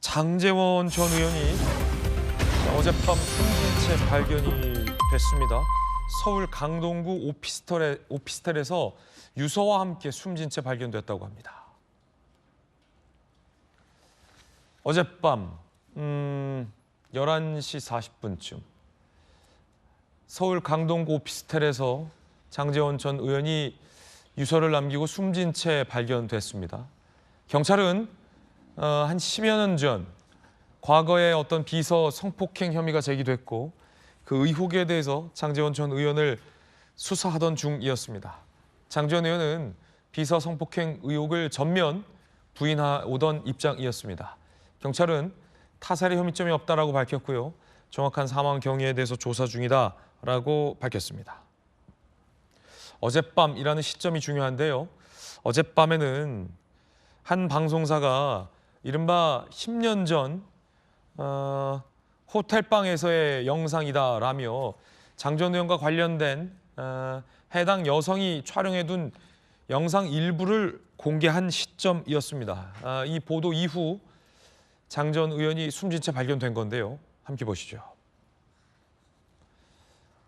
장제원 전 의원이 어젯밤 숨진 채 발견이 됐습니다. 서울 강동구 오피스텔에서 유서와 함께 숨진 채 발견됐다고 합니다. 어젯밤 11시 40분쯤 서울 강동구 오피스텔에서 장제원 전 의원이 유서를 남기고 숨진 채 발견됐습니다. 경찰은 한 10여 년 전 과거에 어떤 비서 성폭행 혐의가 제기됐고 그 의혹에 대해서 장제원 전 의원을 수사하던 중이었습니다. 장제원 의원은 비서 성폭행 의혹을 전면 부인하오던 입장이었습니다. 경찰은 타살의 혐의점이 없다라고 밝혔고요. 정확한 사망 경위에 대해서 조사 중이다라고 밝혔습니다. 어젯밤이라는 시점이 중요한데요. 어젯밤에는 한 방송사가 이른바 10년 전 호텔방에서의 영상이다라며 장 전 의원과 관련된 해당 여성이 촬영해둔 영상 일부를 공개한 시점이었습니다. 이 보도 이후 장 전 의원이 숨진 채 발견된 건데요. 함께 보시죠.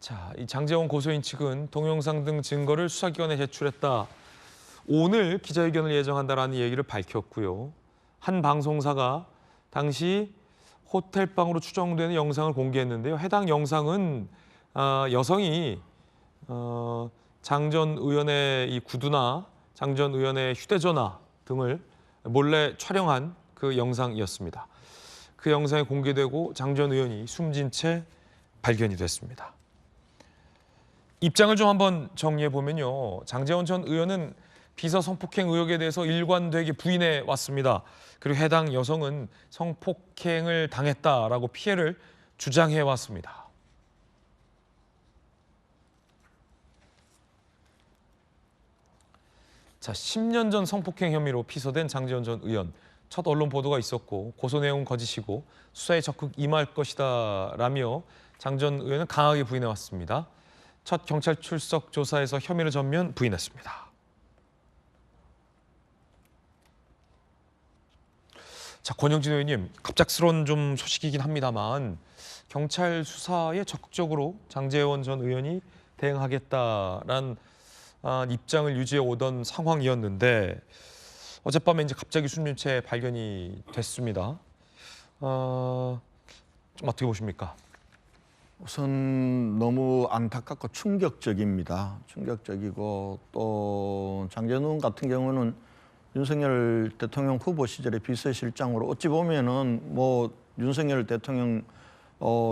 자, 이 장제원 고소인 측은 동영상 등 증거를 수사기관에 제출했다. 오늘 기자회견을 예정한다라는 얘기를 밝혔고요. 한 방송사가 당시 호텔방으로 추정되는 영상을 공개했는데요. 해당 영상은 여성이 장 전 의원의 이 구두나 장 전 의원의 휴대전화 등을 몰래 촬영한 그 영상이었습니다. 그 영상이 공개되고 장 전 의원이 숨진 채 발견이 됐습니다. 입장을 좀 한번 정리해 보면요. 장제원 전 의원은 비서 성폭행 의혹에 대해서 일관되게 부인해 왔습니다. 그리고 해당 여성은 성폭행을 당했다라고 피해를 주장해 왔습니다. 자, 10년 전 성폭행 혐의로 피소된 장제원 전 의원. 첫 언론 보도가 있었고 고소 내용은 거짓이고 수사에 적극 임할 것이다라며 장 전 의원은 강하게 부인해 왔습니다. 첫 경찰 출석 조사에서 혐의를 전면 부인했습니다. 자, 권영진 의원님, 갑작스러운 좀 소식이긴 합니다만 경찰 수사에 적극적으로 장제원 전 의원이 대응하겠다라는 입장을 유지해 오던 상황이었는데 어젯밤에 이제 갑자기 숨진 채 발견이 됐습니다. 좀 어떻게 보십니까? 우선 너무 안타깝고 충격적입니다. 충격적이고 또 장제원 같은 경우는 윤석열 대통령 후보 시절에 비서실장으로 어찌 보면은 뭐 윤석열 대통령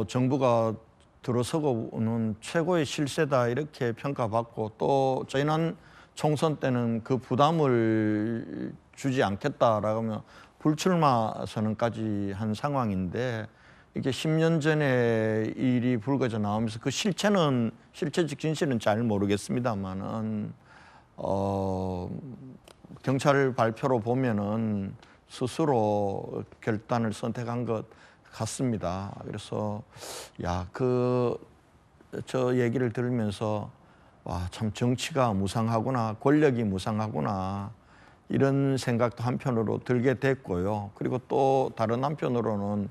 정부가 들어서고는 최고의 실세다 이렇게 평가받고 또 지난 총선 때는 그 부담을 주지 않겠다라고 하면 불출마 선언까지 한 상황인데 이게 10년 전에 일이 불거져 나오면서 그 실체적 진실은 잘 모르겠습니다만은 경찰 발표로 보면은 스스로 결단을 선택한 것 같습니다. 그래서 저 얘기를 들으면서 와, 참 정치가 무상하구나, 권력이 무상하구나 이런 생각도 한편으로 들게 됐고요. 그리고 또 다른 한편으로는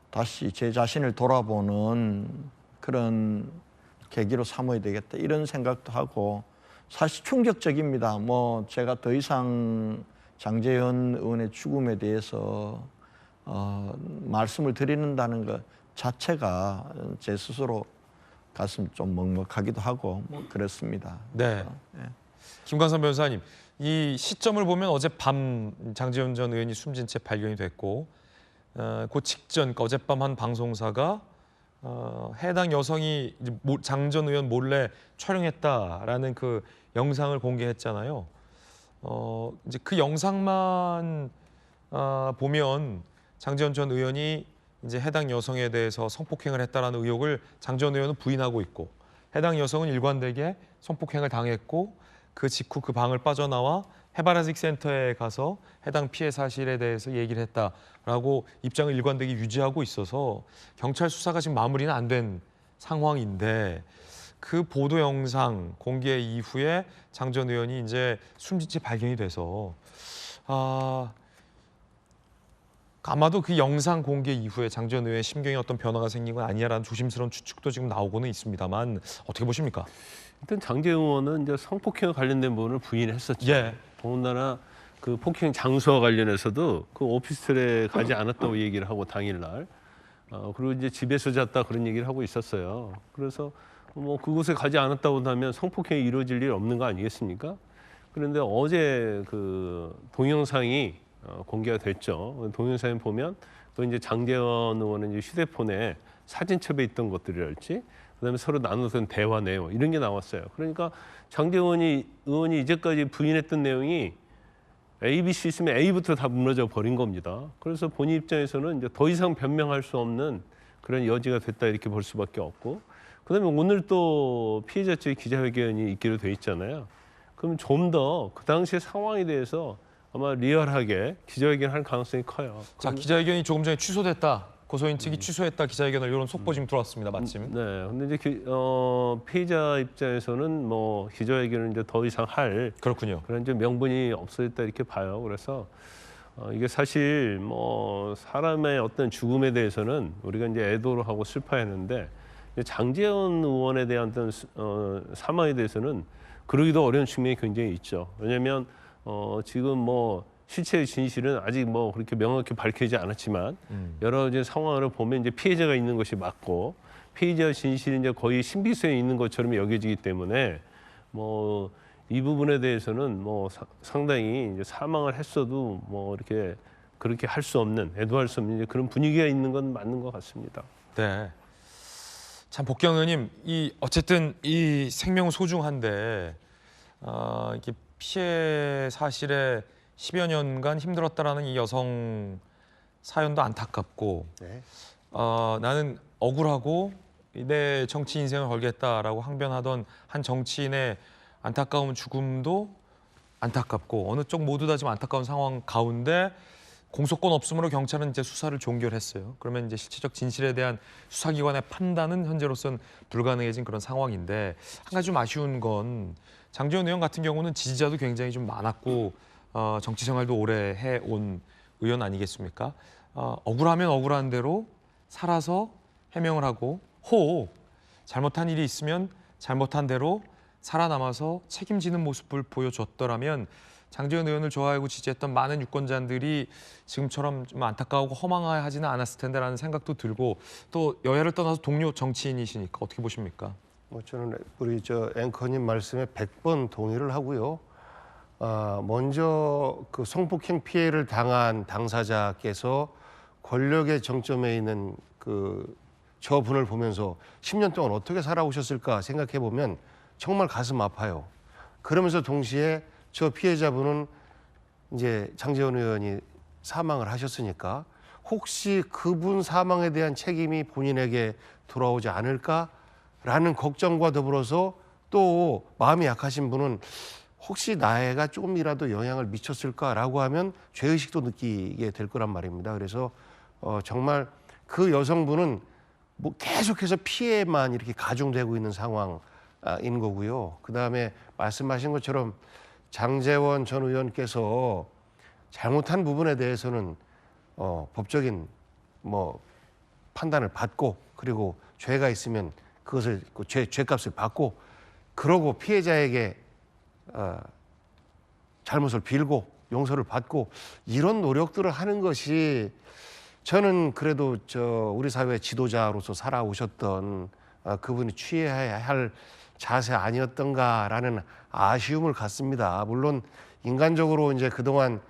다시 제 자신을 돌아보는 그런 계기로 삼아야 되겠다 이런 생각도 하고 사실 충격적입니다. 뭐 제가 더 이상 장제원 의원의 죽음에 대해서 말씀을 드리는다는 것 자체가 제 스스로 가슴 좀 먹먹하기도 하고 뭐 그렇습니다. 네. 김광선 변호사님, 이 시점을 보면 어젯밤 장제원 전 의원이 숨진 채 발견이 됐고 그 직전 그러니까 어젯밤 한 방송사가 해당 여성이 장 전 의원 몰래 촬영했다라는 그 영상을 공개했잖아요. 이제 그 영상만 보면 장제원 전 의원이 이제 해당 여성에 대해서 성폭행을 했다라는 의혹을 장 전 의원은 부인하고 있고 해당 여성은 일관되게 성폭행을 당했고 그 직후 그 방을 빠져나와 해바라직 센터에 가서 해당 피해 사실에 대해서 얘기를 했다라고 입장을 일관되게 유지하고 있어서 경찰 수사가 지금 마무리는 안 된 상황인데 그 보도 영상 공개 이후에 장 전 의원이 이제 숨진 채 발견이 돼서 아마도 그 영상 공개 이후에 장지원 의원의 심경에 어떤 변화가 생긴 건 아니냐라는 조심스러운 추측도 지금 나오고는 있습니다만 어떻게 보십니까? 일단 장제원 의원은 이제 성폭행 관련된 부분을 부인했었죠. 예. 더군다나 그 폭행 장소와 관련해서도 그 오피스텔에 가지 않았다고 얘기를 하고 당일날 그리고 이제 집에서 잤다 그런 얘기를 하고 있었어요. 그래서 뭐 그곳에 가지 않았다고 하면 성폭행이 이루어질 일 없는 거 아니겠습니까? 그런데 어제 그 동영상이 공개가 됐죠. 동영상에 보면 그 이제 장제원 의원은 이제 휴대폰에 사진첩에 있던 것들이랄지, 그다음에 서로 나누던 대화 내용 이런 게 나왔어요. 그러니까 장제원 의원이 이제까지 부인했던 내용이 ABC 있으면 A부터 다 무너져 버린 겁니다. 그래서 본인 입장에서는 이제 더 이상 변명할 수 없는 그런 여지가 됐다 이렇게 볼 수밖에 없고, 그다음에 오늘 또 피해자 측의 기자회견이 있기로 돼 있잖아요. 그럼 좀 더 그 당시의 상황에 대해서 아마 리얼하게 기자회견할 가능성이 커요. 자, 기자회견이 조금 전에 취소됐다. 고소인 측이 취소했다 기자회견을 이런 속보 지금 들어왔습니다. 마침. 네, 근데 이제 피해자 입장에서는 뭐 기자회견을 이제 더 이상 할 그렇군요. 그런 이제 명분이 없어졌다 이렇게 봐요. 그래서 이게 사실 뭐 사람의 어떤 죽음에 대해서는 우리가 이제 애도를 하고 슬퍼했는데, 장제원 의원에 대한 어떤 사망에 대해서는 그러기도 어려운 측면이 굉장히 있죠. 왜냐하면 지금 뭐 실체의 진실은 아직 뭐 그렇게 명확히 밝혀지지 않았지만 여러 가지 상황을 보면 이제 피해자가 있는 것이 맞고, 피해자 진실이 이제 거의 신비성이 있는 것처럼 여겨지기 때문에 뭐 이 부분에 대해서는 뭐 상당히 이제 사망을 했어도 뭐 이렇게 그렇게 할 수 없는, 애도할 수 없는 이제 그런 분위기가 있는 건 맞는 것 같습니다. 네. 참 복경 의원님, 이 어쨌든 이 생명 소중한데 이렇게 피해 사실에 10여 년간 힘들었다라는 이 여성 사연도 안타깝고, 네. 나는 억울하고 내 정치 인생을 걸겠다라고 항변하던 한 정치인의 안타까운 죽음도 안타깝고, 어느 쪽 모두 다 지금 안타까운 상황 가운데 공소권 없음으로 경찰은 이제 수사를 종결했어요. 그러면 이제 실체적 진실에 대한 수사기관의 판단은 현재로서는 불가능해진 그런 상황인데, 한 가지 좀 아쉬운 건 장제원 의원 같은 경우는 지지자도 굉장히 좀 많았고 정치 생활도 오래 해온 의원 아니겠습니까? 억울하면 억울한 대로 살아서 해명을 하고, 혹 잘못한 일이 있으면 잘못한 대로 살아남아서 책임지는 모습을 보여줬더라면 장제원 의원을 좋아하고 지지했던 많은 유권자들이 지금처럼 좀 안타까우고 허망하지는 않았을 텐데라는 생각도 들고, 또 여야를 떠나서 동료 정치인이시니까 어떻게 보십니까? 뭐 저는 우리 저 앵커님 말씀에 100번 동의를 하고요. 먼저 그 성폭행 피해를 당한 당사자께서 권력의 정점에 있는 그 저분을 보면서 10년 동안 어떻게 살아오셨을까 생각해 보면 정말 가슴 아파요. 그러면서 동시에 저 피해자분은 이제 장제원 의원이 사망을 하셨으니까 혹시 그분 사망에 대한 책임이 본인에게 돌아오지 않을까라는 걱정과 더불어서 또 마음이 약하신 분은 혹시 나애가 조금이라도 영향을 미쳤을까라고 하면 죄의식도 느끼게 될 거란 말입니다. 그래서 정말 그 여성분은 뭐 계속해서 피해만 이렇게 가중되고 있는 상황인 거고요. 그다음에 말씀하신 것처럼 장제원 전 의원께서 잘못한 부분에 대해서는 법적인 뭐 판단을 받고, 그리고 죄가 있으면 그것을 그 죄값을 받고, 그러고 피해자에게 잘못을 빌고 용서를 받고, 이런 노력들을 하는 것이 저는 그래도 우리 사회의 지도자로서 살아오셨던 그분이 취해야 할 자세 아니었던가라는 아쉬움을 갖습니다. 물론 인간적으로 이제 그동안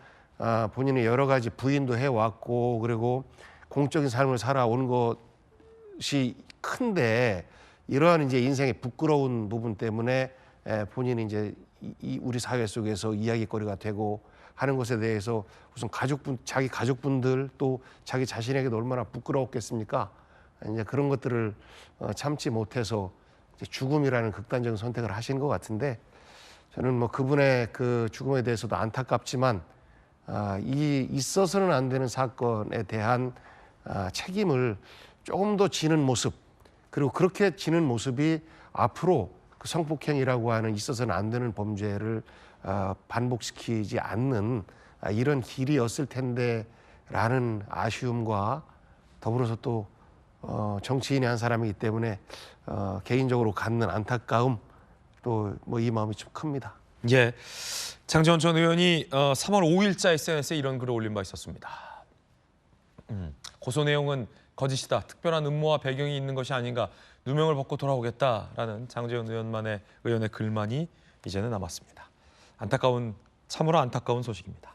본인이 여러 가지 부인도 해왔고, 그리고 공적인 삶을 살아온 것이 큰데, 이러한 이제 인생의 부끄러운 부분 때문에 본인이 이제 우리 사회 속에서 이야기거리가 되고 하는 것에 대해서 우선 자기 가족분들 또 자기 자신에게도 얼마나 부끄러웠겠습니까? 이제 그런 것들을 참지 못해서 이제 죽음이라는 극단적인 선택을 하신 것 같은데, 저는 뭐 그분의 그 죽음에 대해서도 안타깝지만 이 있어서는 안 되는 사건에 대한 책임을 조금 더 지는 모습, 그리고 그렇게 지는 모습이 앞으로 그 성폭행이라고 하는 있어서는 안 되는 범죄를 반복시키지 않는 이런 길이었을 텐데 라는 아쉬움과 더불어서 또 정치인의 한 사람이기 때문에 개인적으로 갖는 안타까움 또 뭐 이 마음이 좀 큽니다. 예, 장지원 전 의원이 3월 5일자 SNS에 이런 글을 올린 바 있었습니다. 고소 내용은 거짓이다. 특별한 음모와 배경이 있는 것이 아닌가. 누명을 벗고 돌아오겠다라는 장지원 의원의 글만이 이제는 남았습니다. 참으로 안타까운 소식입니다.